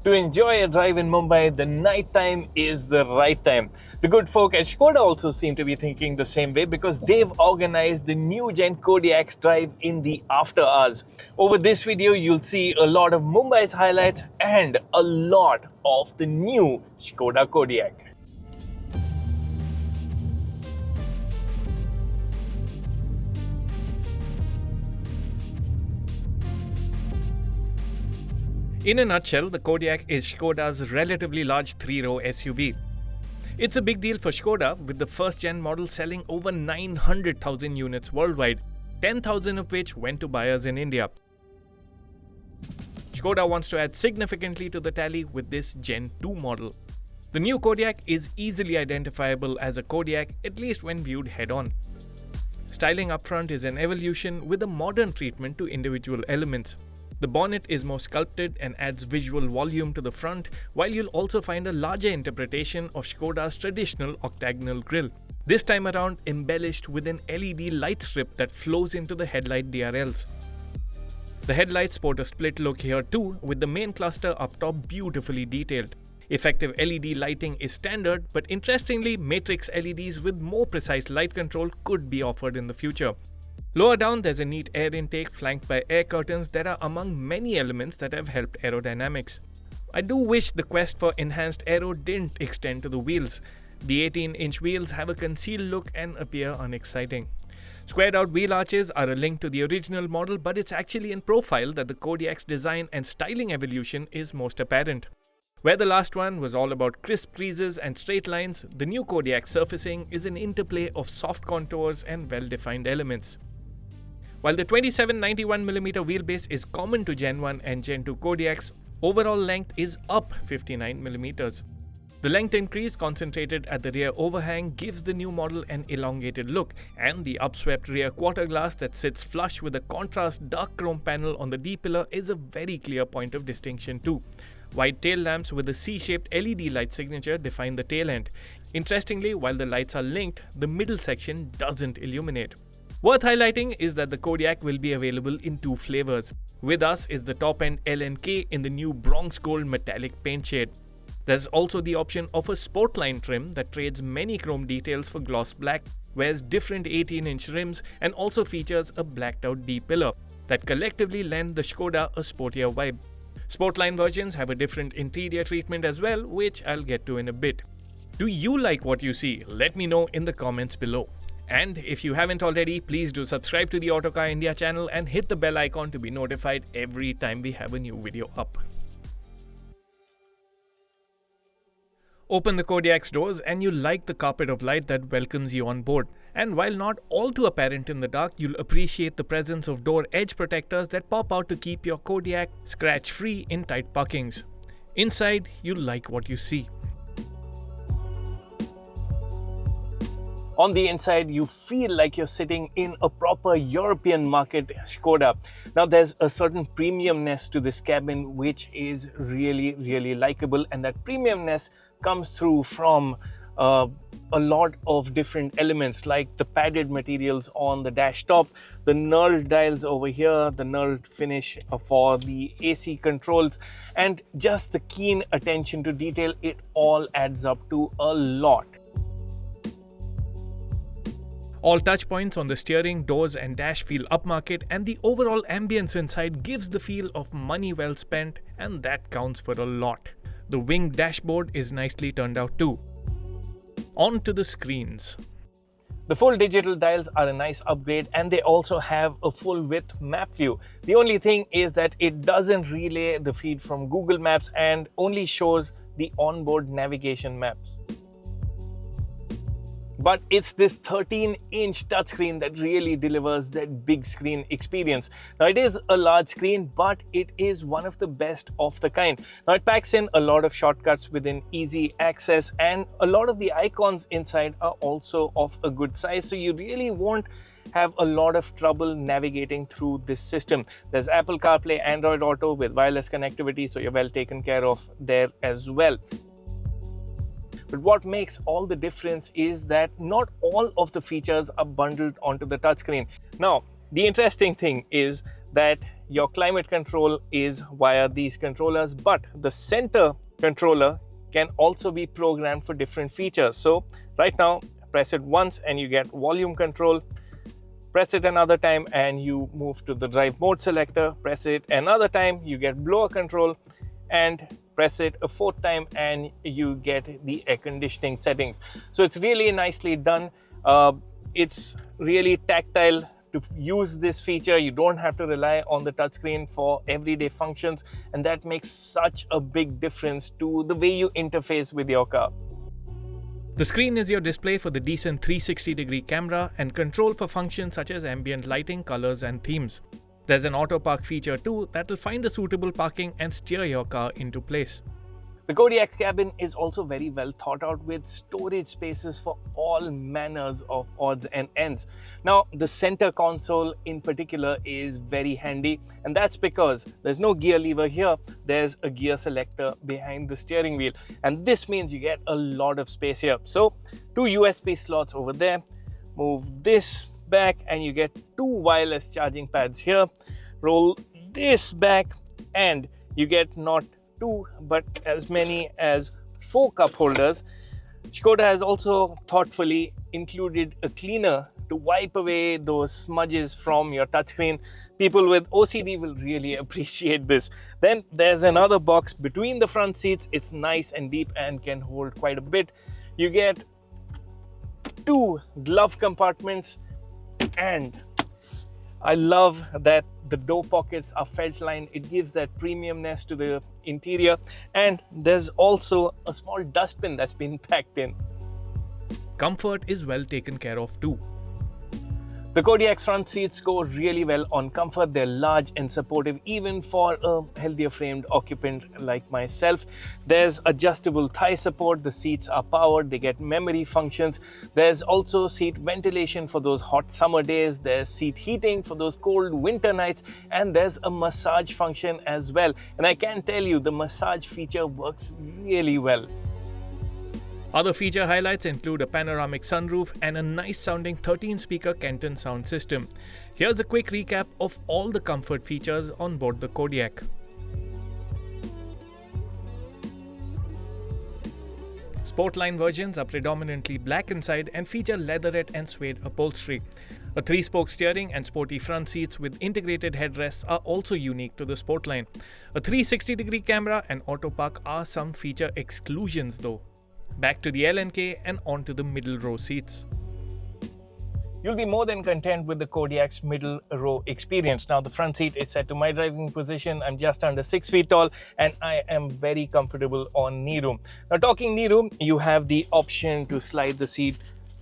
To enjoy a drive in Mumbai, the night time is the right time. The good folk at Skoda also seem to be thinking the same way because they've organized the new Gen Kodiaq's drive in the after hours. Over this video, you'll see a lot of Mumbai's highlights and a lot of the new Skoda Kodiaq. In a nutshell, the Kodiaq is Skoda's relatively large 3-row SUV. It's a big deal for Skoda, with the first-gen model selling over 900,000 units worldwide, 10,000 of which went to buyers in India. Skoda wants to add significantly to the tally with this Gen 2 model. The new Kodiaq is easily identifiable as a Kodiaq, at least when viewed head-on. Styling up front is an evolution with a modern treatment to individual elements. The bonnet is more sculpted and adds visual volume to the front, while you'll also find a larger interpretation of Skoda's traditional octagonal grille. This time around embellished with an LED light strip that flows into the headlight DRLs. The headlights sport a split look here too, with the main cluster up top beautifully detailed. Effective LED lighting is standard, but interestingly, matrix LEDs with more precise light control could be offered in the future. Lower down, there's a neat air intake flanked by air curtains that are among many elements that have helped aerodynamics. I do wish the quest for enhanced aero didn't extend to the wheels. The 18-inch wheels have a concealed look and appear unexciting. Squared out wheel arches are a link to the original model, but it's actually in profile that the Kodiaq's design and styling evolution is most apparent. Where the last one was all about crisp breezes and straight lines, the new Kodiaq surfacing is an interplay of soft contours and well-defined elements. While the 2791mm wheelbase is common to Gen 1 and Gen 2 Kodiaqs, overall length is up 59mm. The length increase concentrated at the rear overhang gives the new model an elongated look, and the upswept rear quarter glass that sits flush with a contrast dark chrome panel on the D-pillar is a very clear point of distinction too. Wide tail lamps with a C-shaped LED light signature define the tail end. Interestingly, while the lights are linked, the middle section doesn't illuminate. Worth highlighting is that the Kodiaq will be available in two flavors. With us is the top-end L&K in the new Bronze Gold metallic paint shade. There's also the option of a Sportline trim that trades many chrome details for gloss black, wears different 18-inch rims, and also features a blacked-out D-pillar that collectively lend the Skoda a sportier vibe. Sportline versions have a different interior treatment as well, which I'll get to in a bit. Do you like what you see? Let me know in the comments below. And if you haven't already, please do subscribe to the Autocar India channel and hit the bell icon to be notified every time we have a new video up. Open the Kodiaq's doors and you'll like the carpet of light that welcomes you on board. And while not all too apparent in the dark, you'll appreciate the presence of door edge protectors that pop out to keep your Kodiaq scratch-free in tight parkings. Inside, you'll like what you see. On the inside, you feel like you're sitting in a proper European market Skoda. Now, there's a certain premiumness to this cabin which is really likable, and that premiumness comes through from a lot of different elements like the padded materials on the dash top, the knurled dials over here, the knurled finish for the AC controls, and just the keen attention to detail. It all adds up to a lot. All touch points on the steering, doors and dash feel upmarket, and the overall ambience inside gives the feel of money well spent, and that counts for a lot. The winged dashboard is nicely turned out too. On to the screens. The full digital dials are a nice upgrade, and they also have a full width map view. The only thing is that it doesn't relay the feed from Google Maps and only shows the onboard navigation maps. But it's this 13-inch touchscreen that really delivers that big screen experience. Now, it is a large screen, but it is one of the best of the kind. Now, it packs in a lot of shortcuts within easy access, and a lot of the icons inside are also of a good size, so you really won't have a lot of trouble navigating through this system. There's Apple CarPlay, Android Auto with wireless connectivity, so you're well taken care of there as well. But what makes all the difference is that not all of the features are bundled onto the touchscreen. Now, the interesting thing is that your climate control is via these controllers, but the center controller can also be programmed for different features. So right now, press it once and you get volume control. Press it another time and you move to the drive mode selector. Press it another time, you get blower control, and press it a fourth time and you get the air conditioning settings. So it's really nicely done. It's really tactile. To use this feature, you don't have to rely on the touchscreen for everyday functions, and that makes such a big difference to the way you interface with your car. The screen is your display for the decent 360-degree camera and control for functions such as ambient lighting, colors and themes. There's an auto park feature too that will find a suitable parking and steer your car into place. The Kodiaq's cabin is also very well thought out with storage spaces for all manners of odds and ends. Now, the center console in particular is very handy, and that's because there's no gear lever here. There's a gear selector behind the steering wheel, and this means you get a lot of space here. So, 2 USB slots over there. Move this back and you get 2 wireless charging pads here. Roll this back and you get not 2 but as many as 4 cup holders. Skoda has also thoughtfully included a cleaner to wipe away those smudges from your touchscreen. People with OCD will really appreciate this. Then there's another box between the front seats. It's nice and deep and can hold quite a bit. You get 2 glove compartments, and I love that the door pockets are felt lined. It gives that premiumness to the interior, and there's also a small dustbin that's been packed in. Comfort is well taken care of too. The Kodiaq's front seats go really well on comfort. They're large and supportive even for a healthier framed occupant like myself. There's adjustable thigh support. The seats are powered. They get memory functions. There's also seat ventilation for those hot summer days. There's seat heating for those cold winter nights. And there's a massage function as well. And I can tell you the massage feature works really well. Other feature highlights include a panoramic sunroof and a nice sounding 13-speaker Kenton sound system. Here's a quick recap of all the comfort features on board the Kodiaq. Sportline versions are predominantly black inside and feature leatherette and suede upholstery. A 3-spoke steering and sporty front seats with integrated headrests are also unique to the Sportline. A 360-degree camera and auto park are some feature exclusions though. Back to the L&K and onto the middle row seats. You'll be more than content with the Kodiaq's middle row experience. Now the front seat is set to my driving position. I'm just under 6 feet tall and I am very comfortable on knee room. Now talking knee room, you have the option to slide the seat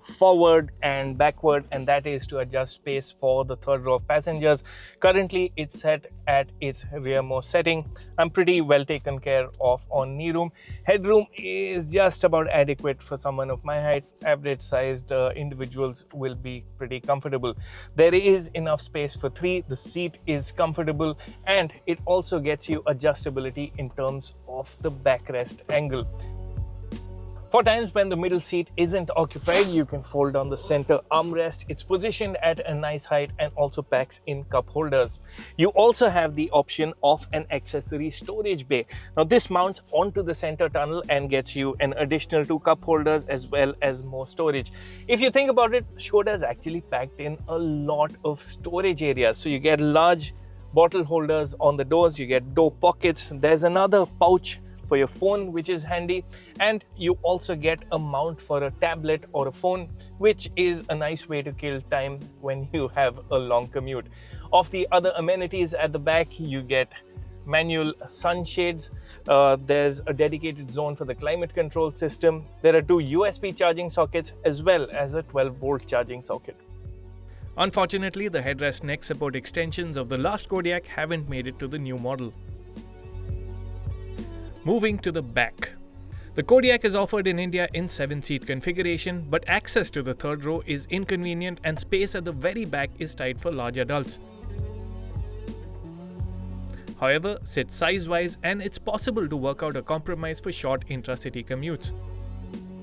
forward and backward, and that is to adjust space for the third row of passengers. Currently it's set at its rearmost setting. I'm pretty well taken care of on knee room. Headroom is just about adequate for someone of my height. Average sized individuals will be pretty comfortable. There is enough space for 3. The seat is comfortable and it also gets you adjustability in terms of the backrest angle. For times when the middle seat isn't occupied, you can fold down the center armrest. It's positioned at a nice height and also packs in cup holders. You also have the option of an accessory storage bay. Now this mounts onto the center tunnel and gets you an additional 2 cup holders as well as more storage. If you think about it, Skoda has actually packed in a lot of storage areas. So you get large bottle holders on the doors, you get door pockets, there's another pouch for your phone which is handy, and you also get a mount for a tablet or a phone, which is a nice way to kill time when you have a long commute. Of the other amenities at the back, you get manual sunshades. There's a dedicated zone for the climate control system. There are 2 USB charging sockets as well as a 12-volt charging socket. Unfortunately, the headrest neck support extensions of the last Kodiaq haven't made it to the new model. Moving to the back. The Kodiaq is offered in India in 7-seat configuration, but access to the third row is inconvenient and space at the very back is tight for large adults. However, sits size-wise and it's possible to work out a compromise for short intra-city commutes.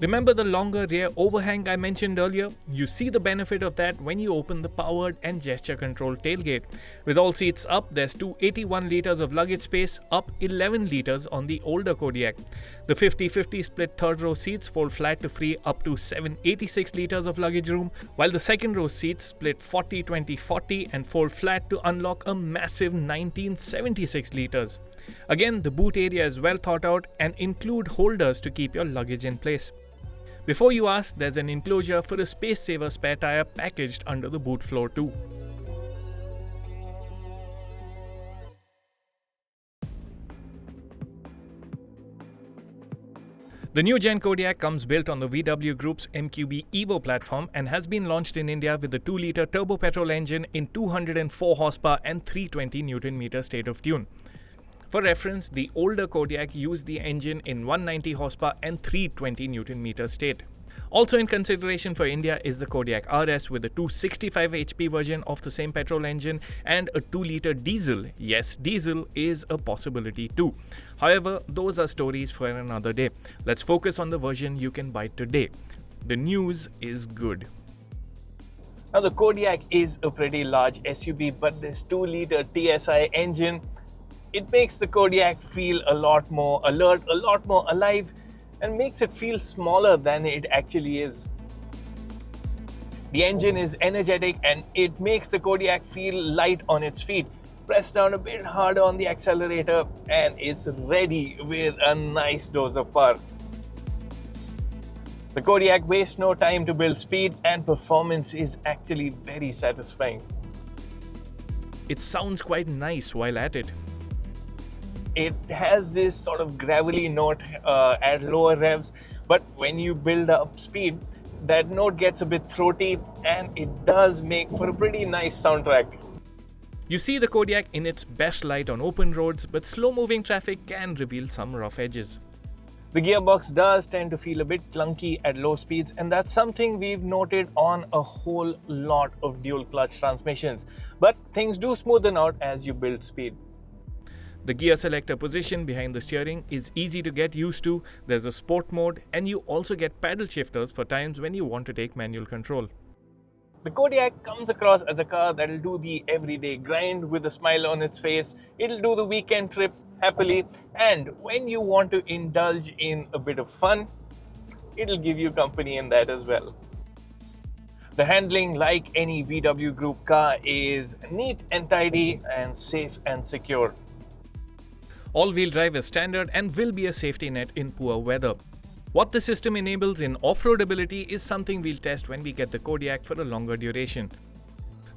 Remember the longer rear overhang I mentioned earlier? You see the benefit of that when you open the powered and gesture controlled tailgate. With all seats up, there's 281 litres of luggage space, up 11 litres on the older Kodiaq. The 50-50 split third row seats fold flat to free up to 786 litres of luggage room, while the second row seats split 40-20-40 and fold flat to unlock a massive 1976 litres. Again, the boot area is well thought out and include holders to keep your luggage in place. Before you ask, there's an enclosure for a space-saver spare tire packaged under the boot floor too. The new Gen Kodiaq comes built on the VW Group's MQB Evo platform and has been launched in India with a 2-litre turbo petrol engine in 204 horsepower and 320 Nm state of tune. For reference, the older Kodiaq used the engine in 190 horsepower and 320 Nm state. Also in consideration for India is the Kodiaq RS with a 265 HP version of the same petrol engine and a 2-litre diesel. Yes, diesel is a possibility too. However, those are stories for another day. Let's focus on the version you can buy today. The news is good. Now the Kodiaq is a pretty large SUV, but this 2-litre TSI engine, it makes the Kodiaq feel a lot more alert, a lot more alive, and makes it feel smaller than it actually is. The engine is energetic and it makes the Kodiaq feel light on its feet. Press down a bit harder on the accelerator and it's ready with a nice dose of power. The Kodiaq wastes no time to build speed and performance is actually very satisfying. It sounds quite nice while at it. It has this sort of gravelly note at lower revs, but when you build up speed, that note gets a bit throaty and it does make for a pretty nice soundtrack. You see the Kodiaq in its best light on open roads, but slow-moving traffic can reveal some rough edges. The gearbox does tend to feel a bit clunky at low speeds, and that's something we've noted on a whole lot of dual-clutch transmissions. But things do smoothen out as you build speed. The gear selector position behind the steering is easy to get used to. There's a sport mode and you also get paddle shifters for times when you want to take manual control. The Kodiaq comes across as a car that'll do the everyday grind with a smile on its face. It'll do the weekend trip happily, and when you want to indulge in a bit of fun, it'll give you company in that as well. The handling, like any VW Group car, is neat and tidy and safe and secure. All-wheel drive is standard and will be a safety net in poor weather. What the system enables in off-road ability is something we'll test when we get the Kodiaq for a longer duration.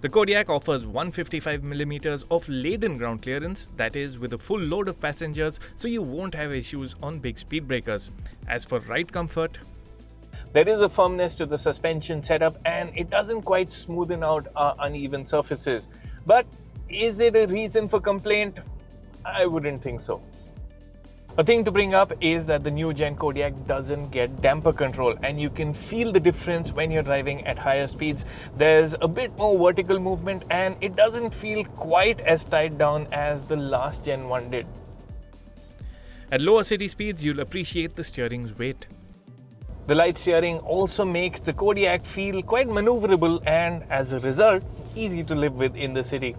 The Kodiaq offers 155mm of laden ground clearance, that is with a full load of passengers, so you won't have issues on big speed breakers. As for ride comfort, there is a firmness to the suspension setup and it doesn't quite smoothen out uneven surfaces. But is it a reason for complaint? I wouldn't think so. A thing to bring up is that the new Gen Kodiaq doesn't get damper control, and you can feel the difference when you're driving at higher speeds. There's a bit more vertical movement and it doesn't feel quite as tied down as the last Gen 1 did. At lower city speeds, you'll appreciate the steering's weight. The light steering also makes the Kodiaq feel quite maneuverable and, as a result, easy to live with in the city.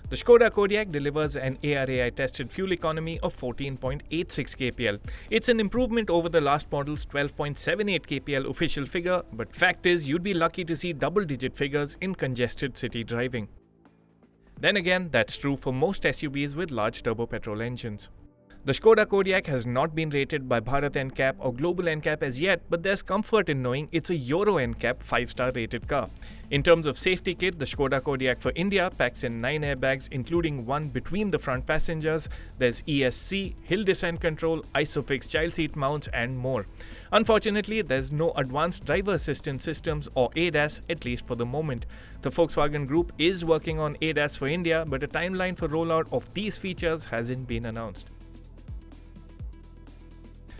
The Skoda Kodiaq delivers an ARAI tested fuel economy of 14.86 kpl. It's an improvement over the last model's 12.78 kpl official figure, but fact is you'd be lucky to see double-digit figures in congested city driving. Then again, that's true for most SUVs with large turbo petrol engines. The Skoda Kodiaq has not been rated by Bharat NCAP or Global NCAP as yet, but there's comfort in knowing it's a Euro NCAP 5-star rated car. In terms of safety kit, the Skoda Kodiaq for India packs in 9 airbags, including one between the front passengers. There's ESC, hill descent control, ISOFIX child seat mounts, and more. Unfortunately, there's no advanced driver assistance systems or ADAS, at least for the moment. The Volkswagen Group is working on ADAS for India, but a timeline for rollout of these features hasn't been announced.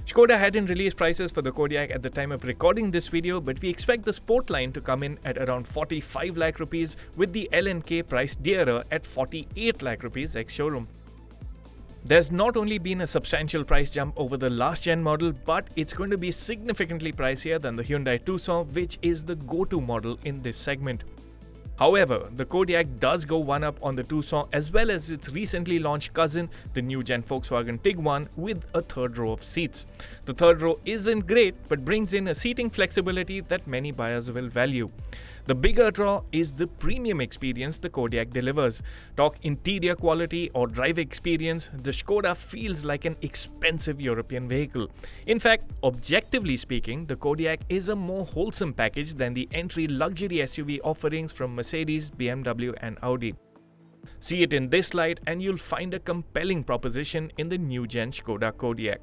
Skoda hadn't released prices for the Kodiaq at the time of recording this video, but we expect the Sport line to come in at around 45 lakh rupees with the L&K price dearer at 48 lakh rupees ex-showroom. There's not only been a substantial price jump over the last gen model, but it's going to be significantly pricier than the Hyundai Tucson, which is the go-to model in this segment. However, the Kodiaq does go one up on the Tucson as well as its recently launched cousin, the new gen Volkswagen Tiguan, with a third row of seats. The third row isn't great, but brings in a seating flexibility that many buyers will value. The bigger draw is the premium experience the Kodiaq delivers. Talk interior quality or drive experience, the Skoda feels like an expensive European vehicle. In fact, objectively speaking, the Kodiaq is a more wholesome package than the entry luxury SUV offerings from Mercedes, BMW and Audi. See it in this light and you'll find a compelling proposition in the new gen Skoda Kodiaq.